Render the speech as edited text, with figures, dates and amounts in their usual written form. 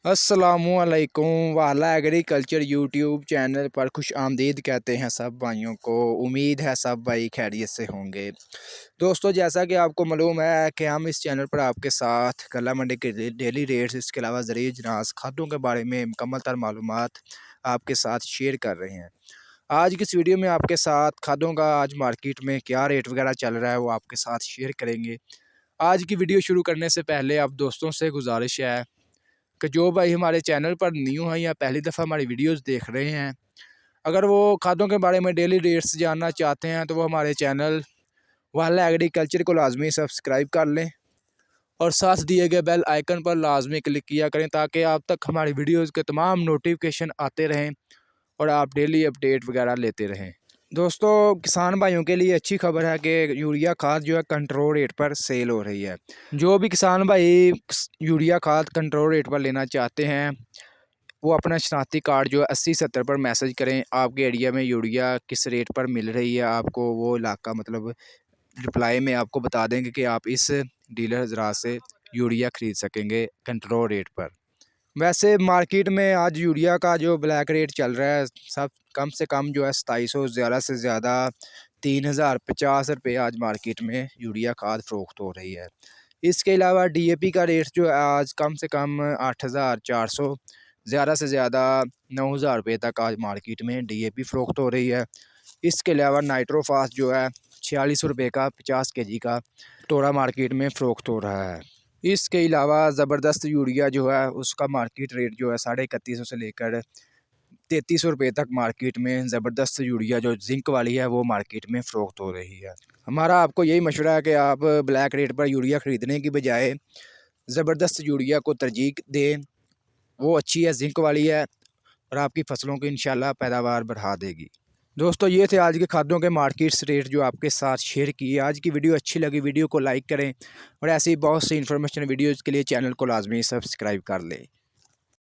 अस्सलामुअलैकुम वाला agriculture YouTube channel पर खुश आमदीद कहते हैं सब भाइयों को। उम्मीद है सब भाई खैरियत से होंगे। दोस्तों, जैसा कि आपको मालूम है कि हम इस चैनल पर आपके साथ गला मंडी के डेली रेट्स, इसके अलावा ज़रिए जनास खादों के बारे में मुकम्मल तर मालूमात आपके साथ शेयर कर रहे हैं। आज की इस वीडियो में आपके साथ खादों का आज मार्केट में क्या रेट वगैरह चल रहा है वो आपके साथ शेयर करेंगे। आज की वीडियो शुरू करने से पहले आप दोस्तों से गुजारिश है कि जो भाई हमारे चैनल पर न्यू हैं या पहली दफ़ा हमारी वीडियोस देख रहे हैं, अगर वो खादों के बारे में डेली रेट्स जानना चाहते हैं तो वो हमारे चैनल वाला एग्रीकल्चर को लाजमी सब्सक्राइब कर लें और साथ दिए गए बेल आइकन पर लाजमी क्लिक किया करें ताकि आप तक हमारी वीडियोस के तमाम नोटिफिकेशन आते रहें और आप डेली अपडेट वगैरह लेते रहें। दोस्तों, किसान भाइयों के लिए अच्छी खबर है कि यूरिया खाद जो है कंट्रोल रेट पर सेल हो रही है। जो भी किसान भाई यूरिया खाद कंट्रोल रेट पर लेना चाहते हैं वो अपना शनाख्ती कार्ड जो है 80-70 पर मैसेज करें। आपके एरिया में यूरिया किस रेट पर मिल रही है, आपको वो इलाका मतलब रिप्लाई में आपको बता देंगे कि आप इस डीलर ज़रा से यूरिया ख़रीद सकेंगे कंट्रोल रेट पर। वैसे मार्केट में आज यूरिया का जो ब्लैक रेट चल रहा है सब कम से कम जो है 2700, ज़्यादा से ज़्यादा 3050 रुपये आज मार्केट में यूरिया खाद फ़रोख्त हो रही है। इसके अलावा डीएपी का रेट जो है आज कम से कम 8400, ज़्यादा से ज़्यादा 9000 रुपये तक आज मार्केट में डीएपी फ़रोख्त हो रही है। इसके अलावा नाइट्रोफास जो है 46 रुपये का 50 केजी का टोरा मार्केट में फ़रोख्त हो रहा है। इसके अलावा ज़बरदस्त यूरिया जो है उसका मार्केट रेट जो है 3150 से लेकर 3300 रुपये तक मार्केट में ज़बरदस्त यूरिया जो जिंक वाली है वो मार्केट में फ़रोख्त हो रही है। हमारा आपको यही मशवरा है कि आप ब्लैक रेट पर यूरिया ख़रीदने की बजाय ज़बरदस्त यूरिया को तरजीह दें। वो अच्छी है, जिंक वाली है और आपकी फसलों की इंशाल्लाह पैदावार बढ़ा देगी। दोस्तों, ये थे आज के खादों के मार्केट्स रेट जो आपके साथ शेयर किए। आज की वीडियो अच्छी लगी वीडियो को लाइक करें और ऐसी बहुत सी इन्फॉर्मेशन वीडियोज़ के लिए चैनल को लाजमी सब्सक्राइब कर लें।